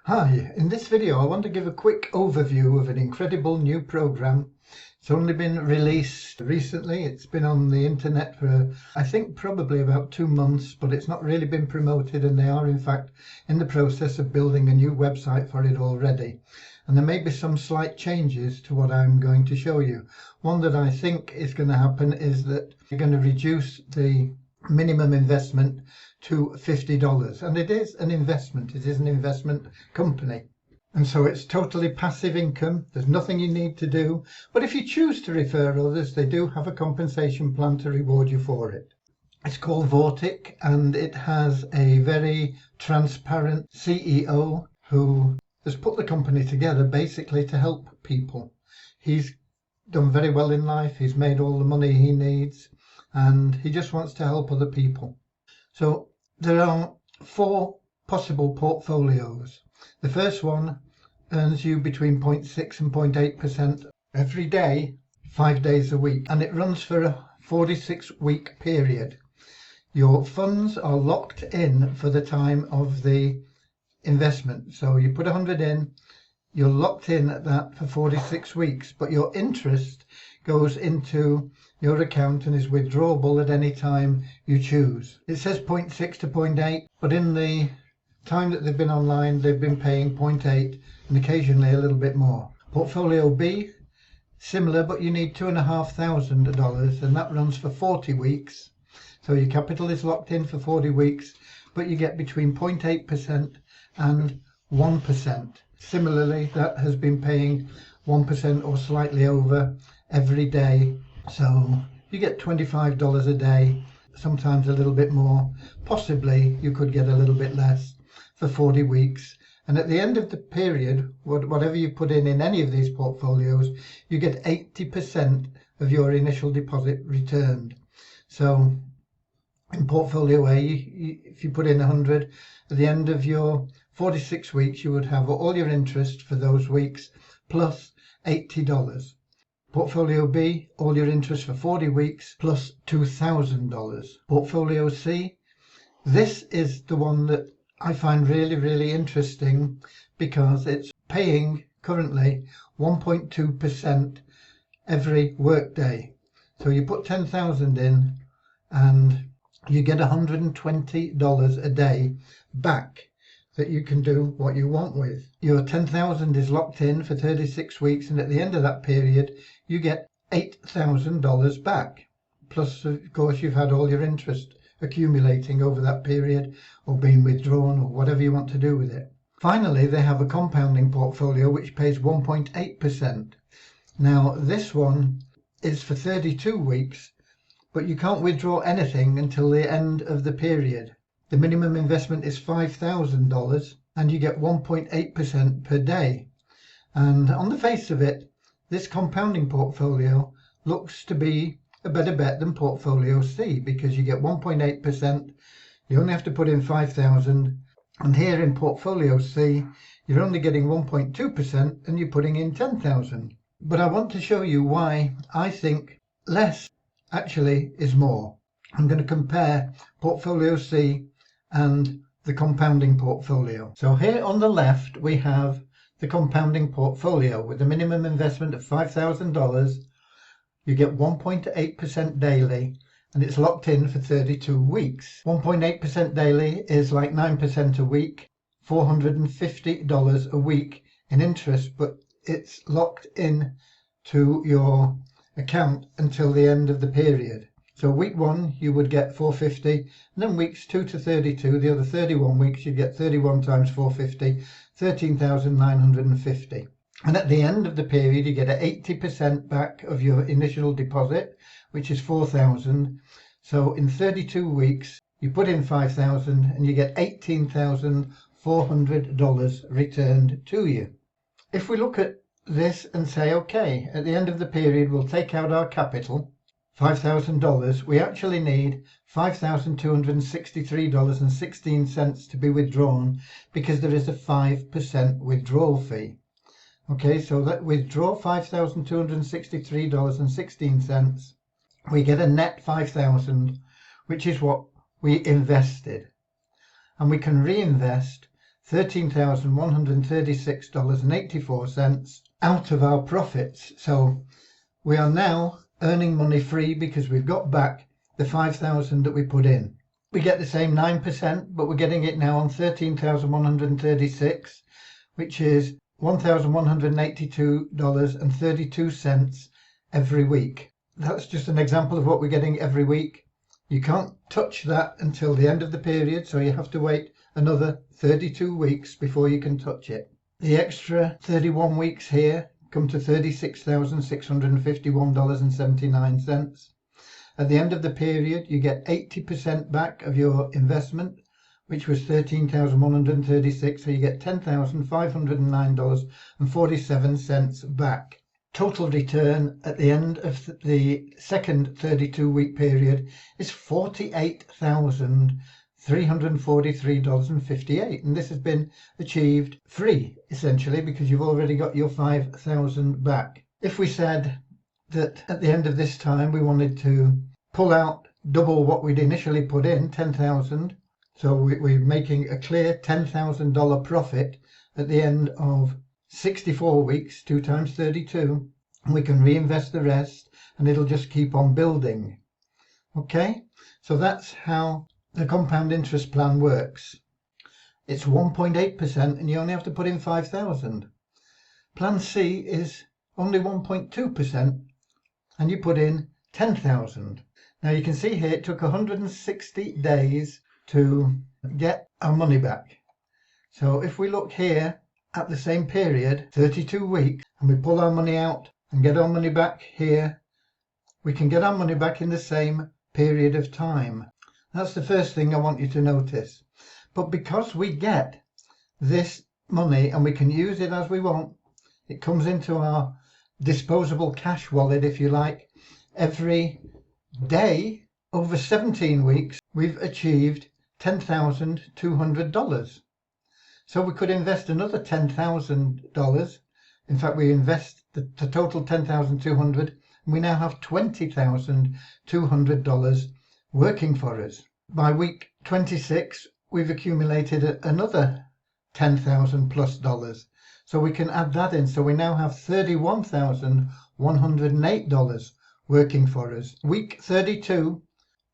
Hi, in this video I want to give a quick overview of an incredible new program. It's only been released recently. It's been on the internet for I think probably about 2 months, but it's not really been promoted, and they are in fact in the process of building a new website for it already. And there may be some slight changes to what I'm going to show you. One that I think is going to happen is that you're going to reduce the minimum investment to $50, and it is an investment. It is an investment company, and so it's totally passive income. There's nothing you need to do, but if you choose to refer others, they do have a compensation plan to reward you for it. It's called Vortic, and it has a very transparent CEO who has put the company together basically to help people. He's done very well in life, he's made all the money he needs, and he just wants to help other people. So there are 4 possible portfolios. The first one earns you between 0.6 and 0.8% every day, 5 days a week, and it runs for a 46-week period. Your funds are locked in for the time of the investment. So you put 100 in, you're locked in at that for 46 weeks, but your interest goes into your account and is withdrawable at any time you choose. It says 0.6 to 0.8, but in the time that they've been online, they've been paying 0.8 and occasionally a little bit more. Portfolio B, similar, but you need $2,500, and that runs for 40 weeks. So your capital is locked in for 40 weeks, but you get between 0.8% and 1%. Similarly, that has been paying 1% or slightly over every day. So you get $25 a day, sometimes a little bit more. Possibly you could get a little bit less for 40 weeks. And at the end of the period, whatever you put in any of these portfolios, you get 80% of your initial deposit returned. So in portfolio A, if you put in 100, at the end of your 46 weeks, you would have all your interest for those weeks plus $80. Portfolio B, all your interest for 40 weeks plus $2,000. Portfolio C, this is the one that I find really interesting because it's paying currently 1.2% every workday. So you put 10,000 in and you get $120 a day back that you can do what you want with. Your 10,000 is locked in for 36 weeks, and at the end of that period you get $8,000 back. Plus, of course, you've had all your interest accumulating over that period or being withdrawn or whatever you want to do with it. Finally, they have a compounding portfolio which pays 1.8%. Now, this one is for 32 weeks, but you can't withdraw anything until the end of the period. The minimum investment is $5,000 and you get 1.8% per day. And on the face of it, this compounding portfolio looks to be a better bet than portfolio C, because you get 1.8%, you only have to put in 5,000, and here in portfolio C you're only getting 1.2% and you're putting in 10,000. But I want to show you why I think less actually is more. I'm going to compare portfolio C and the compounding portfolio. So here on the left we have the compounding portfolio with a minimum investment of $5,000. You get 1.8% daily, and it's locked in for 32 weeks. 1.8% daily is like 9% a week, $450 a week in interest, but it's locked in to your account until the end of the period. So week 1 you would get $450, and then weeks 2 to 32, the other 31 weeks, you'd get 31 times $450, $13,950. And at the end of the period you get 80% back of your initial deposit, which is $4,000. So in 32 weeks you put in $5,000 and you get $18,400 returned to you. If we look at this and say, okay, at the end of the period we'll take out our capital, $5,000, we actually need $5,263.16 to be withdrawn, because there is a 5% withdrawal fee. Okay, so that withdraw $5,263.16, we get a net $5,000, which is what we invested, and we can reinvest $13,136.84 out of our profits. So we are now earning money free because we've got back the 5,000 that we put in. We get the same 9%, but we're getting it now on 13,136, which is $1,182.32 every week. That's just an example of what we're getting every week. You can't touch that until the end of the period, so you have to wait another 32 weeks before you can touch it. The extra 31 weeks here come to $36,651.79. At the end of the period, you get 80% back of your investment, which was $13,136, so you get $10,509.47 back. Total return at the end of the second 32-week period is $48,343.58, and this has been achieved free, essentially, because you've already got your 5,000 back. If we said that at the end of this time we wanted to pull out double what we'd initially put in, 10,000, so we're making a clear $10,000 profit at the end of 64 weeks, 2 times 32, and we can reinvest the rest and it'll just keep on building. Okay, so that's how the compound interest plan works. It's 1.8% and you only have to put in 5,000. Plan C is only 1.2% and you put in 10,000. Now you can see here it took 160 days to get our money back. So if we look here at the same period, 32 weeks, and we pull our money out and get our money back here, we can get our money back in the same period of time. That's the first thing I want you to notice. But because we get this money and we can use it as we want, it comes into our disposable cash wallet, if you like, every day. Over 17 weeks we've achieved $10,200. So we could invest another $10,000. In fact, we invest the total $10,200 and we now have $20,200 working for us. By week 26 we've accumulated another $10,000 plus. So we can add that in. So we now have $31,108 working for us. Week 32,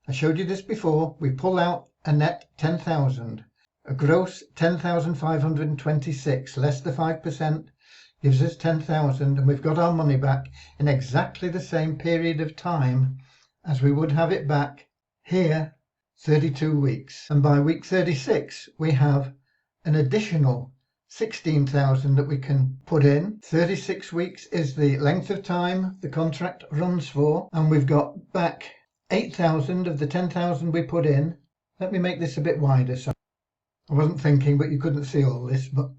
I showed you this before, we pull out a net 10,000. A gross 10,526 less the 5% gives us 10,000, and we've got our money back in exactly the same period of time as we would have it back here, 32 weeks. And by week 36 we have an additional 16,000 that we can put in. 36 weeks is the length of time the contract runs for, and we've got back 8,000 of the 10,000 we put in. Let me make this a bit wider. So I wasn't thinking, but you couldn't see all this. But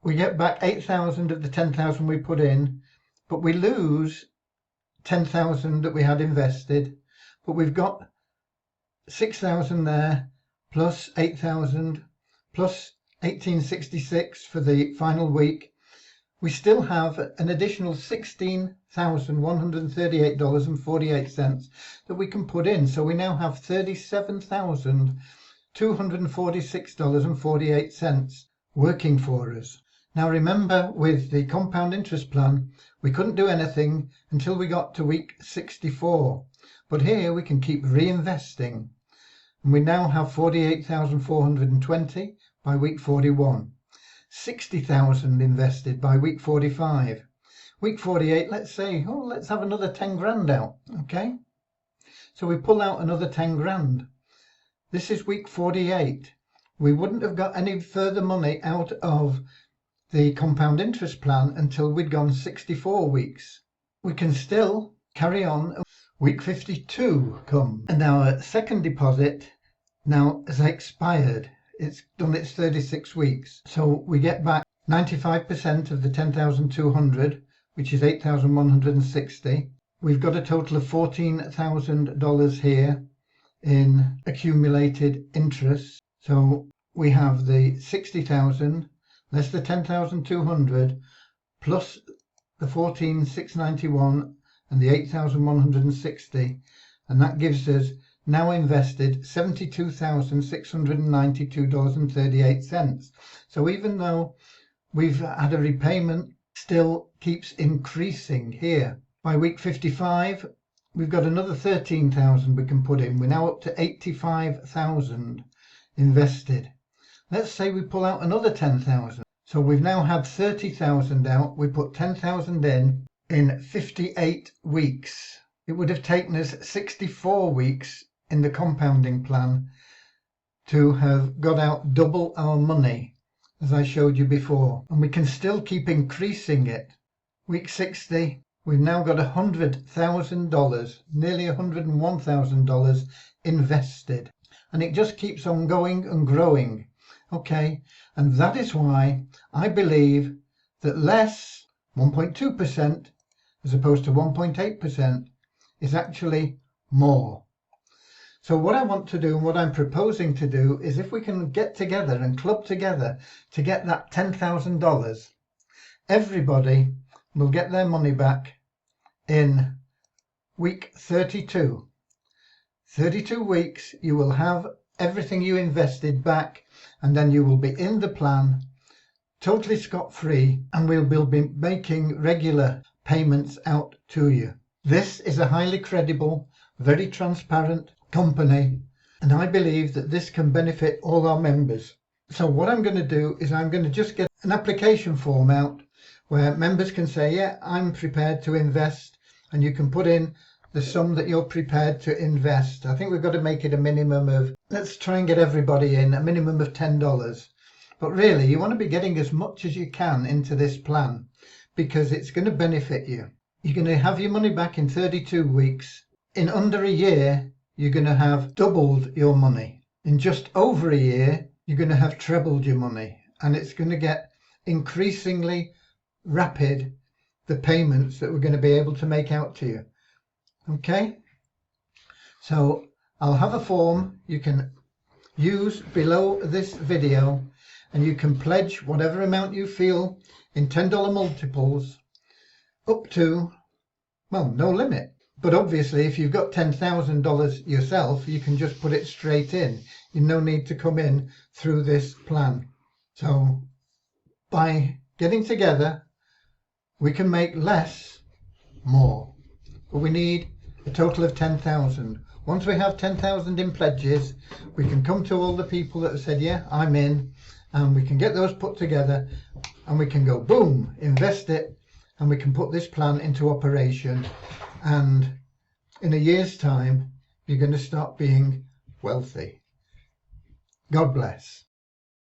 we get back 8,000 of the 10,000 we put in, but we lose 10,000 that we had invested. But we've got 6,000 there, plus 8,000, plus 1866 for the final week. We still have an additional $16,138.48 that we can put in. So we now have $37,246.48 working for us. Now remember, with the compound interest plan, we couldn't do anything until we got to week 64. But here we can keep reinvesting. And we now have 48,420 by week 41. 60,000 invested by week 45. Week 48, let's say, let's have another 10 grand out, okay? So we pull out another 10 grand. This is week 48. We wouldn't have got any further money out of the compound interest plan until we'd gone 64 weeks. We can still carry on. Week 52 comes, and our second deposit now has expired. It's done its 36 weeks. So we get back 95% of the 10,200, which is 8,160. We've got a total of $14,000 here in accumulated interest. So we have the 60,000 less the 10,200 plus the 14,691 and the 8,160, and that gives us now invested $72,692.38. So even though we've had a repayment, still keeps increasing here. By week 55, we've got another 13,000 we can put in. We're now up to 85,000 invested. Let's say we pull out another 10,000. So we've now had 30,000 out. We put 10,000 in 58 weeks. It would have taken us 64 weeks in the compounding plan to have got out double our money, as I showed you before. And we can still keep increasing it. Week 60, we've now got $100,000, nearly $101,000 invested. And it just keeps on going and growing. Okay, and that is why I believe that less, 1.2%, as opposed to 1.8%, is actually more. So what I want to do and what I'm proposing to do is, if we can get together and club together to get that $10,000, everybody will get their money back in week 32. 32 weeks, you will have everything you invested back, and then you will be in the plan totally scot-free, and we'll be making regular payments out to you. This is a highly credible, very transparent company, and I believe that this can benefit all our members. So what I'm going to do is I'm going to just get an application form out where members can say, yeah, I'm prepared to invest, and you can put in the sum that you're prepared to invest. I think we've got to make it a minimum of, let's try and get everybody in, a minimum of $10. But really, you want to be getting as much as you can into this plan, because it's going to benefit you. You're going to have your money back in 32 weeks. In under a year, you're going to have doubled your money. In just over a year, you're going to have trebled your money. And it's going to get increasingly rapid, the payments that we're going to be able to make out to you. Okay? So I'll have a form you can use below this video, and you can pledge whatever amount you feel in $10 multiples up to, well, no limit. But obviously, if you've got $10,000 yourself, you can just put it straight in. You no need to come in through this plan. So by getting together, we can make less, more. But we need a total of 10,000. Once we have 10,000 in pledges, we can come to all the people that have said, yeah, I'm in, and we can get those put together, and we can go, boom, invest it, and we can put this plan into operation. And in a year's time, you're going to start being wealthy. God bless.